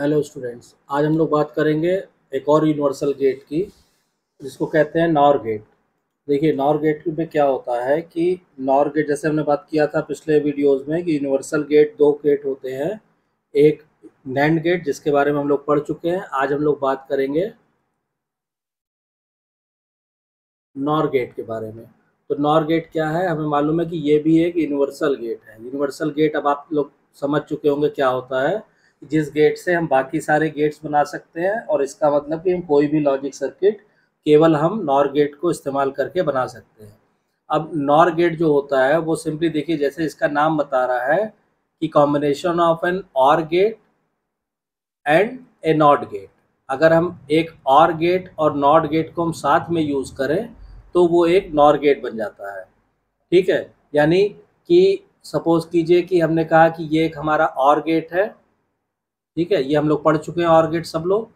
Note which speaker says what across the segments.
Speaker 1: Hello students, आज हम लोग बात करेंगे एक और यूनिवर्सल गेट की, जिसको कहते हैं नॉर गेट। देखिए, नॉर गेट में क्या होता है कि नॉर गेट, जैसे हमने बात किया था पिछले वीडियोस में, कि यूनिवर्सल गेट दो गेट होते हैं। एक नैंड गेट, जिसके बारे में हम लोग पढ़ चुके हैं। आज हम लोग बात करेंगे नॉर गेट के बारे में। तो नॉर गेट क्या है, हमें मालूम है कि ये भी एक यूनिवर्सल गेट है। यूनिवर्सल गेट अब आप लोग समझ चुके होंगे क्या होता है, जिस गेट से हम बाकी सारे गेट्स बना सकते हैं, और इसका मतलब कि हम कोई भी लॉजिक सर्किट केवल हम नॉर गेट को इस्तेमाल करके बना सकते हैं। अब नॉर गेट जो होता है वो सिंपली देखिए, जैसे इसका नाम बता रहा है कि combination of an or gate and a not gate. अगर हम एक और गेट और नॉट गेट को हम साथ में यूज़ करें तो वो एक नॉर गेट बन जाता है। ठीक है, यानी कि सपोज कीजिए कि हमने कहा कि ये एक हमारा और गेट है। ठीक है, ये हम लोग पढ़ चुके हैं और गेट सब लोग।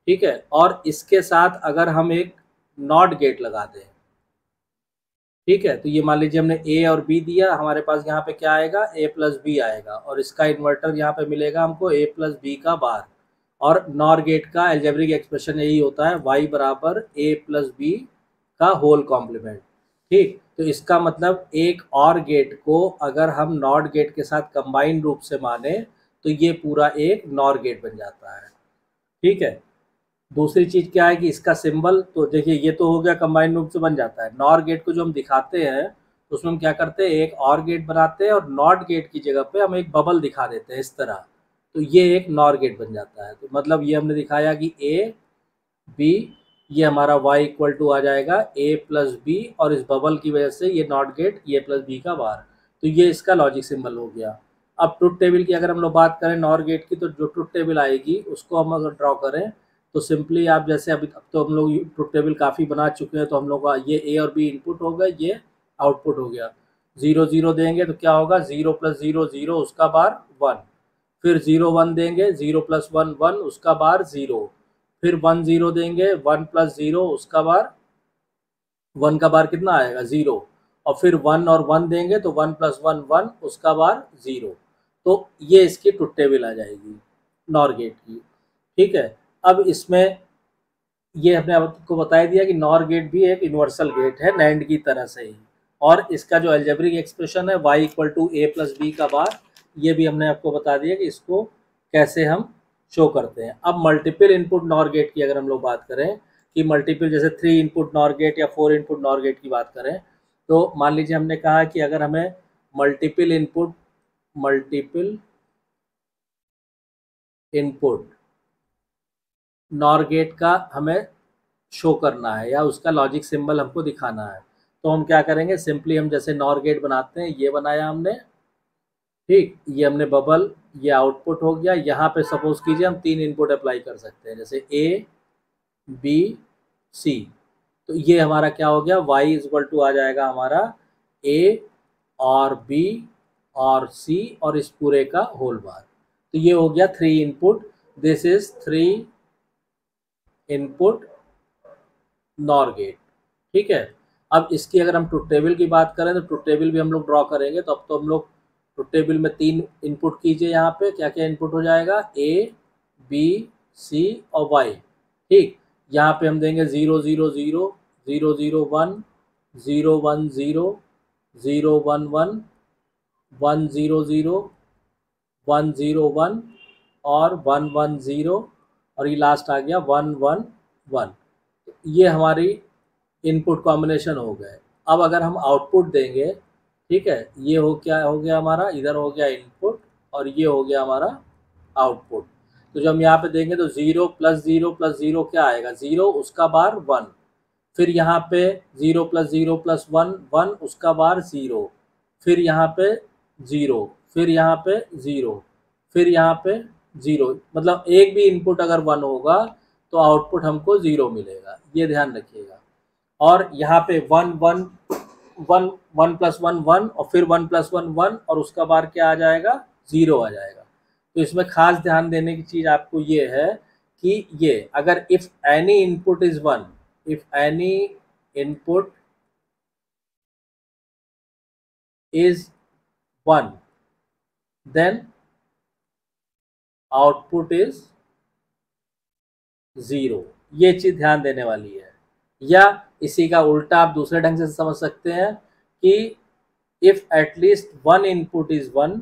Speaker 1: ठीक है, और इसके साथ अगर हम एक नॉट गेट लगा दें, ठीक है, तो ये मान लीजिए हमने ए और बी दिया, हमारे पास यहाँ पे क्या आएगा, ए प्लस बी आएगा, और इसका इन्वर्टर यहाँ पे मिलेगा हमको ए प्लस बी का बार। और नॉर गेट का एल्जेब्रिक एक्सप्रेशन यही होता है, y बराबर ए प्लस बी का होल कॉम्प्लीमेंट। ठीक, तो इसका मतलब एक और गेट को अगर हम नॉट गेट के साथ कंबाइन रूप से माने तो ये पूरा एक नॉर गेट बन जाता है। ठीक है, दूसरी चीज क्या है कि इसका सिंबल, तो देखिए ये तो हो गया कंबाइन रूप से बन जाता है। नॉर गेट को जो हम दिखाते हैं तो उसमें हम क्या करते हैं, एक और गेट बनाते हैं और नॉट गेट की जगह पे हम एक बबल दिखा देते हैं इस तरह। तो ये एक नॉर गेट बन जाता है। तो मतलब ये हमने दिखाया कि ए बी, ये हमारा y इक्वल टू आ जाएगा a प्लस बी, और इस बबल की वजह से ये not gate A plus B का बार। तो ये इसका लॉजिक सिंबल हो गया। अब ट्रुथ टेबल की अगर हम लोग बात करें नॉर गेट की, तो जो ट्रुथ टेबल आएगी उसको हम अगर ड्रॉ करें तो सिंपली आप जैसे अभी, अब तो हम लोग ट्रुथ टेबल काफ़ी बना चुके हैं, तो हम लोग का ये ए और बी इनपुट हो गए, ये आउटपुट हो गया। जीरो जीरो देंगे तो क्या होगा, जीरो प्लस जीरो जीरो, उसका बार वन। फिर जीरो वन देंगे, जीरो प्लस वन वन, उसका बार जीरो। फिर वन जीरो देंगे, वन प्लस जीरो, उसका बार, वन का बार कितना आएगा, जीरो। और फिर वन और वन देंगे तो वन प्लस वन वन, उसका बार जीरो। तो ये इसकी ट्रुथ टेबल आ जाएगी नॉर गेट की। ठीक है, अब इसमें ये हमने आपको बता दिया कि नॉर गेट भी एक यूनिवर्सल गेट है नैंड की तरह से ही। और इसका जो एल्जेब्रिक एक्सप्रेशन है y equal to A plus B का बार, ये भी हमने आपको बता दिया कि इसको कैसे हम शो करते हैं। अब मल्टीपल इनपुट नॉर गेट की अगर हम लोग बात करें, कि मल्टीपल जैसे थ्री इनपुट नॉर गेट या फोर इनपुट नॉर गेट की बात करें, तो मान लीजिए हमने कहा कि अगर हमें मल्टीपल इनपुट नॉर गेट का हमें शो करना है, या उसका लॉजिक सिंबल हमको दिखाना है, तो हम क्या करेंगे, सिंपली हम जैसे नॉर गेट बनाते हैं, ये बनाया हमने। ठीक, ये हमने बबल, ये आउटपुट हो गया। यहाँ पे सपोज कीजिए हम तीन इनपुट अप्लाई कर सकते हैं, जैसे ए बी सी। तो ये हमारा क्या हो गया, y इज इक्वल टू आ जाएगा हमारा a और b और c और इस पूरे का होल बार। तो ये हो गया three input, this is three input NOR gate. ठीक है, अब इसकी अगर हम ट्रुथ टेबल की बात करें तो ट्रुथ टेबल भी हम लोग ड्रॉ करेंगे। तो अब तो हम लोग ट्रुथ टेबल में तीन इनपुट कीजिए, यहाँ पे क्या क्या इनपुट हो जाएगा, ए बी सी और वाई। ठीक, यहाँ पे हम देंगे zero zero zero, zero zero one, zero one zero, zero one one, one zero zero, one zero one, और वन वन ज़ीरो, और ये लास्ट आ गया वन वन वन। ये हमारी इनपुट कॉम्बिनेशन हो गए। अब अगर हम आउटपुट देंगे, ठीक है, ये हो क्या हो गया हमारा, इधर हो गया इनपुट और ये हो गया हमारा आउटपुट। तो जब हम यहाँ पे देंगे तो ज़ीरो प्लस ज़ीरो क्या आएगा, ज़ीरो, उसका बार वन। फिर यहाँ पे ज़ीरो प्लस वन वन, उसका बार ज़ीरो। फिर यहाँ पे ज़ीरो, फिर यहाँ पे ज़ीरो, फिर यहाँ पे ज़ीरो। मतलब एक भी इनपुट अगर वन होगा तो आउटपुट हमको ज़ीरो मिलेगा, ये ध्यान रखिएगा। और यहाँ पे one one one, one plus one one, और फिर वन प्लस वन वन, और उसका बार क्या आ जाएगा, ज़ीरो आ जाएगा। तो इसमें खास ध्यान देने की चीज़ आपको ये है कि ये अगर if any input is one, if any input is 1, then output is 0, ये चीज़ ध्यान देने वाली है। या इसी का उल्टा आप दूसरे ढंग से समझ सकते हैं कि if at least one input is 1,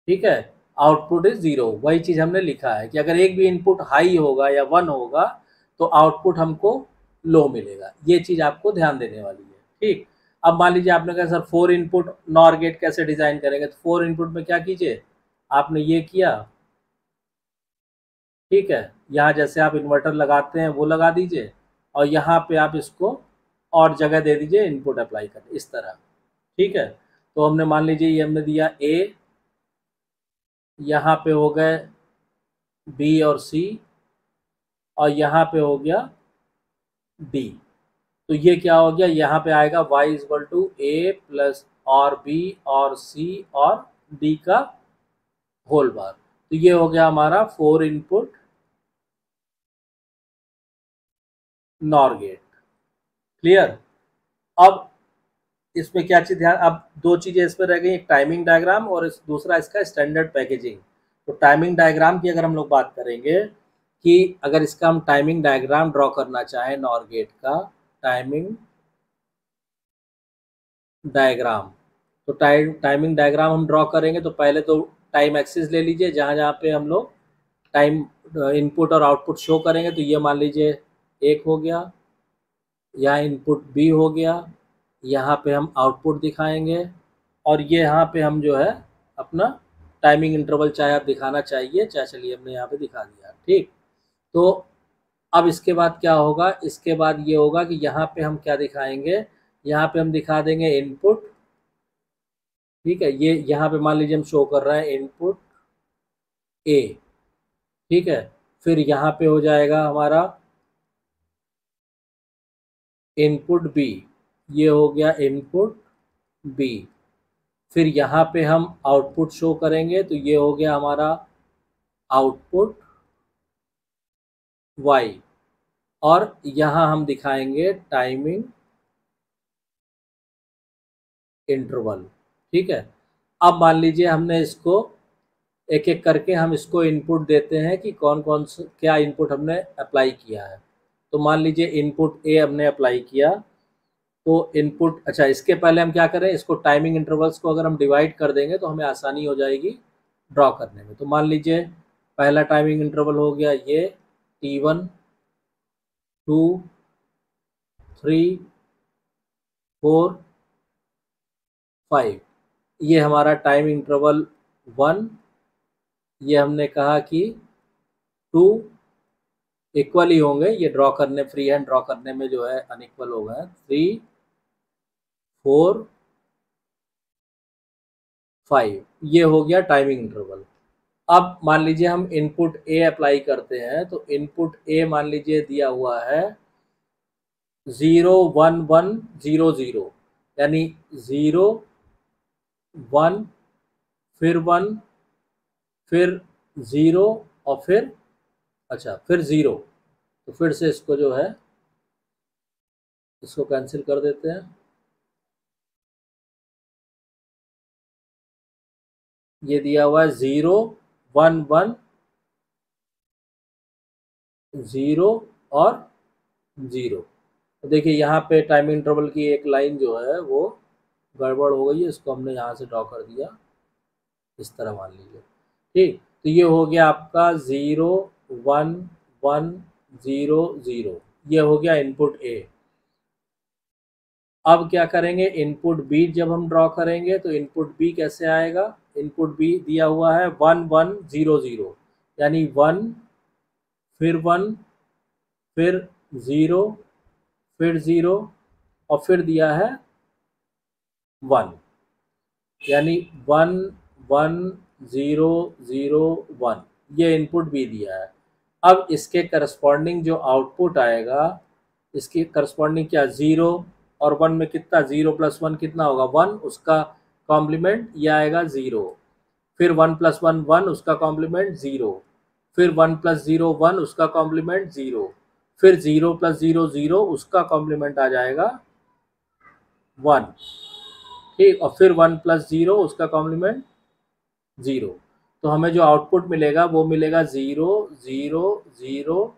Speaker 1: ठीक है, आउटपुट इज 0। वही चीज़ हमने लिखा है कि अगर एक भी इनपुट हाई होगा या 1 होगा तो आउटपुट हमको लो मिलेगा। ये चीज़ आपको ध्यान देने वाली है। ठीक, अब मान लीजिए आपने कहा सर 4 इनपुट नॉर गेट कैसे डिज़ाइन करेंगे, तो 4 इनपुट में क्या कीजिए, आपने ये किया, ठीक है, यहाँ जैसे आप इन्वर्टर लगाते हैं वो लगा दीजिए और यहाँ पे आप इसको और जगह दे दीजिए इनपुट अप्लाई कर, इस तरह। ठीक है, तो हमने मान लीजिए ये हमने दिया ए, यहाँ पे हो गए बी और सी, और यहाँ पे हो गया डी। तो ये क्या हो गया, यहाँ पे आएगा y equal to A plus और बी और सी और डी का होल बार। तो ये हो गया हमारा 4 इनपुट नॉर गेट। क्लियर। अब इसमें क्या चीज़ ध्यान, अब दो चीज़ें इसमें रह गई, एक टाइमिंग डायग्राम और दूसरा इसका स्टैंडर्ड पैकेजिंग। तो टाइमिंग डायग्राम की अगर हम लोग बात करेंगे कि अगर इसका हम टाइमिंग डायग्राम ड्रॉ करना चाहें नॉर गेट का, टाइमिंग डायग्राम, तो टाइमिंग डायग्राम हम ड्रॉ करेंगे तो पहले तो टाइम एक्सिस ले लीजिए, जहाँ जहाँ पे हम लोग टाइम इनपुट और आउटपुट शो करेंगे। तो ये मान लीजिए एक हो गया, यहाँ इनपुट बी हो गया, यहाँ पे हम आउटपुट दिखाएंगे, और ये यहाँ पे हम जो है अपना टाइमिंग इंटरवल चाहे आप दिखाना चाहिए, चाहे चलिए हमने यहाँ पे दिखा दिया। ठीक, तो अब इसके बाद क्या होगा, इसके बाद ये होगा कि यहाँ पे हम क्या दिखाएंगे, यहाँ पे हम दिखा देंगे इनपुट। ठीक है, ये यहाँ पे मान लीजिए हम शो कर रहे हैं इनपुट ए, ठीक है, फिर यहाँ पे हो जाएगा हमारा इनपुट बी, ये हो गया इनपुट बी, फिर यहाँ पे हम आउटपुट शो करेंगे तो ये हो गया हमारा आउटपुट y, और यहाँ हम दिखाएंगे टाइमिंग इंटरवल। ठीक है, अब मान लीजिए हमने इसको एक एक करके हम इसको इनपुट देते हैं कि कौन कौन सा क्या इनपुट हमने अप्लाई किया है। तो मान लीजिए इनपुट ए हमने अप्लाई किया, तो इनपुट, अच्छा इसके पहले हम क्या करें, इसको टाइमिंग इंटरवल्स को अगर हम डिवाइड कर देंगे तो हमें आसानी हो जाएगी ड्रॉ करने में। तो मान लीजिए पहला टाइमिंग इंटरवल हो गया ये T1, 2, 3, 4, 5, ये हमारा टाइम इंटरवल 1। ये हमने कहा कि 2 इक्वल ही होंगे, ये ड्रॉ करने फ्री हैंड ड्रॉ करने में जो है अनइक्वल हो गए। 3, 4, 5, ये हो गया टाइमिंग इंटरवल। अब मान लीजिए हम इनपुट ए अप्लाई करते हैं, तो इनपुट ए मान लीजिए दिया हुआ है 0, 1, 1, 0, 0, यानी 0, 1, फिर 1, फिर 0 और फिर, अच्छा फिर 0। तो फिर से इसको जो है इसको कैंसिल कर देते हैं। ये दिया हुआ है 0, 1, 1, 0 और 0। तो देखिए यहाँ पे टाइमिंग इंटरवल की एक लाइन जो है वो गड़बड़ हो गई है, इसको हमने यहाँ से ड्रॉ कर दिया इस तरह, मान लीजिए। ठीक, तो ये हो गया आपका 0, 1, 1, 0, 0, ये हो गया इनपुट ए। अब क्या करेंगे, इनपुट बी जब हम ड्रॉ करेंगे तो इनपुट बी कैसे आएगा, इनपुट बी दिया हुआ है 1, 1, 0, 0, यानी 1, फिर 1, फिर 0, फिर 0 और फिर दिया है 1, यानी 1, 1, 0, 0, 1, ये इनपुट बी दिया है। अब इसके करस्पॉन्डिंग जो आउटपुट आएगा, इसकी करस्पॉन्डिंग क्या, 0 और 1 में कितना, 0 प्लस 1 कितना होगा 1, उसका कॉम्प्लीमेंट ये आएगा 0, फिर 1 प्लस 1 1, उसका कॉम्प्लीमेंट 0, फिर 1 प्लस 0 1, उसका कॉम्प्लीमेंट 0, फिर 0 प्लस 0 0, उसका कॉम्प्लीमेंट आ जाएगा 1। ठीक, और फिर 1 प्लस 0, उसका कॉम्प्लीमेंट 0। तो हमें जो आउटपुट मिलेगा वो मिलेगा 0 0 0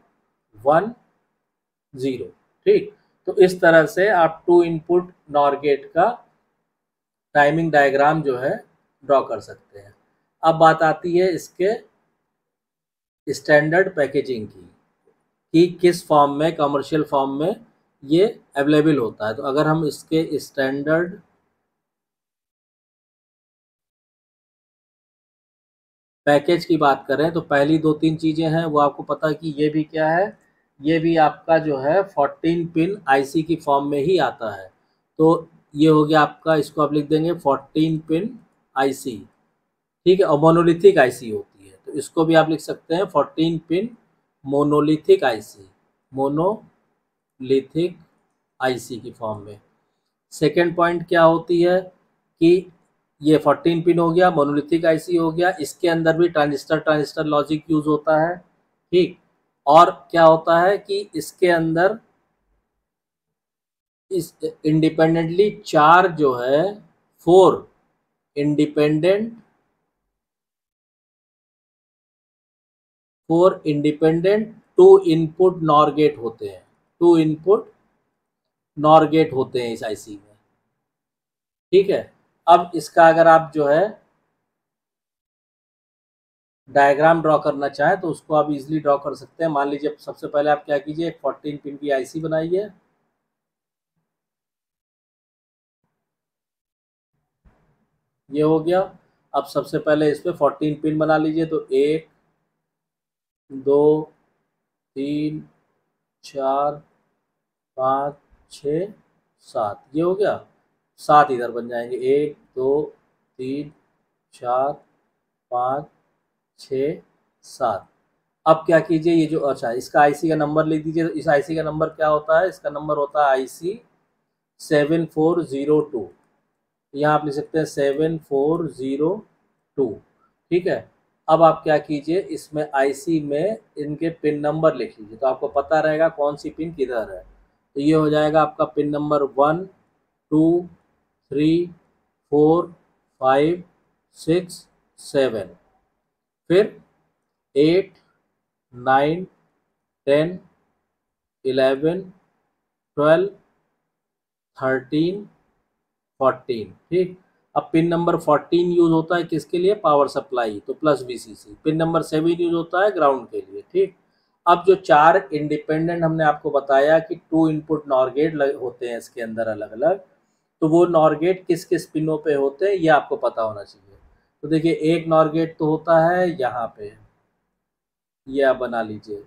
Speaker 1: 1 0। ठीक, तो इस तरह से आप 2 इनपुट नॉर गेट का टाइमिंग डायग्राम जो है ड्रॉ कर सकते हैं। अब बात आती है इसके स्टैंडर्ड पैकेजिंग की, कि किस फॉर्म में, कमर्शियल फॉर्म में ये अवेलेबल होता है। तो अगर हम इसके स्टैंडर्ड पैकेज की बात करें तो पहली 2-3 चीज़ें हैं वो आपको पता है कि ये भी क्या है, ये भी आपका जो है 14 पिन आईसी की फॉर्म में ही आता है। तो ये हो गया आपका, इसको आप लिख देंगे 14 पिन आईसी। ठीक है, और मोनोलिथिक आईसी होती है, तो इसको भी आप लिख सकते हैं 14 pin monolithic IC, monolithic IC की फॉर्म में। सेकेंड पॉइंट क्या होती है कि ये 14 पिन हो गया, मोनोलिथिक आईसी हो गया, इसके अंदर भी ट्रांजिस्टर लॉजिक यूज होता है। ठीक, और क्या होता है कि इसके अंदर इस इंडिपेंडेंटली 4 जो है 4 इंडिपेंडेंट 2 इनपुट नॉर गेट होते हैं, 2 इनपुट नॉर गेट होते हैं इस आईसी में। ठीक है, अब इसका अगर आप जो है डायग्राम ड्रॉ करना चाहें तो उसको आप इजीली ड्रॉ कर सकते हैं। मान लीजिए सबसे पहले आप क्या कीजिए, 14 पिन की आईसी बनाइए। ये हो गया। अब सबसे पहले इस पे 14 पिन बना लीजिए। तो 1 2 3 4 5 6 7, ये हो गया। 7 इधर बन जाएंगे, 1 2 3 4 5 6 7। अब क्या कीजिए, ये जो, अच्छा इसका आईसी का नंबर लिख दीजिए। तो इस आईसी का नंबर क्या होता है, इसका नंबर होता है आईसी 7402। यहाँ आप लिख सकते हैं 7402। ठीक है, अब आप क्या कीजिए, इसमें आईसी में इनके पिन नंबर लिख लीजिए, तो आपको पता रहेगा कौन सी पिन किधर है। तो ये हो जाएगा आपका पिन नंबर 1 2 3 4 5 6 7, फिर 8 9 10 11 12 13 14। ठीक, अब पिन नंबर 14 यूज होता है किसके लिए, पावर सप्लाई, तो plus VCC. Pin number 7 use होता है ग्राउंड के लिए। ठीक, अब जो 4 इंडिपेंडेंट हमने आपको बताया कि 2 इनपुट नॉर गेट होते हैं इसके अंदर अलग अलग, तो वो नॉर गेट किस किस पिनों पे होते हैं ये आपको पता होना चाहिए। तो देखिए, एक नॉर गेट तो होता है यहाँ पे, ये आप बना लीजिए।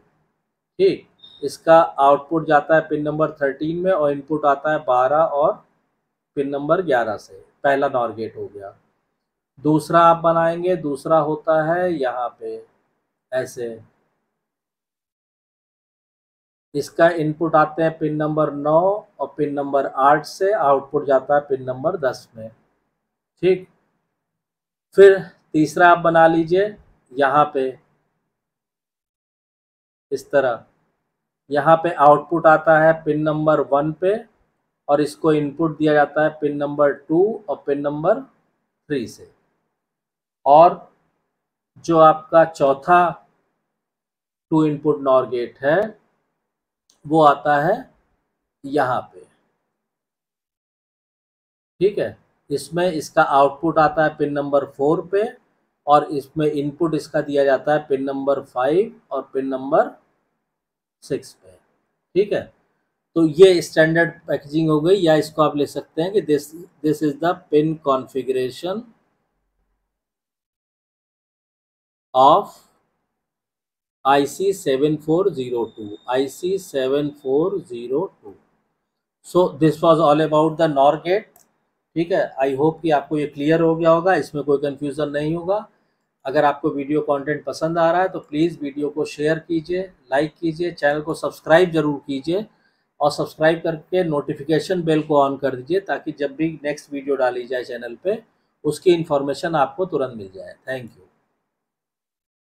Speaker 1: ठीक, इसका आउटपुट जाता है पिन नंबर 13 में और इनपुट आता है 12 और पिन नंबर 11 से। पहला नॉर गेट हो गया। दूसरा आप बनाएंगे, दूसरा होता है यहाँ पे ऐसे, इसका इनपुट आते हैं पिन नंबर 9 और पिन नंबर 8 से, आउटपुट जाता है पिन नंबर 10 में। ठीक, फिर तीसरा आप बना लीजिए यहाँ पे इस तरह, यहाँ पे आउटपुट आता है पिन नंबर 1 पे और इसको इनपुट दिया जाता है पिन नंबर 2 और पिन नंबर 3 से। और जो आपका चौथा 2 इनपुट नॉर गेट है वो आता है यहाँ पे। ठीक है, इसमें इसका आउटपुट आता है पिन नंबर 4 पे और इसमें इनपुट इसका दिया जाता है पिन नंबर 5 और पिन नंबर 6 पे। ठीक है, तो ये स्टैंडर्ड पैकेजिंग हो गई, या इसको आप ले सकते हैं कि this is the pin configuration of IC 7402, IC 7402। So this was all about the NOR gate. ठीक है, आई होप कि आपको ये क्लियर हो गया होगा, इसमें कोई कन्फ्यूज़न नहीं होगा। अगर आपको वीडियो कंटेंट पसंद आ रहा है तो प्लीज़ वीडियो को शेयर कीजिए, लाइक कीजिए, चैनल को सब्सक्राइब ज़रूर कीजिए और सब्सक्राइब करके नोटिफिकेशन बेल को ऑन कर दीजिए ताकि जब भी नेक्स्ट वीडियो डाली जाए चैनल पे उसकी इन्फॉर्मेशन आपको तुरंत मिल जाए। Thank you.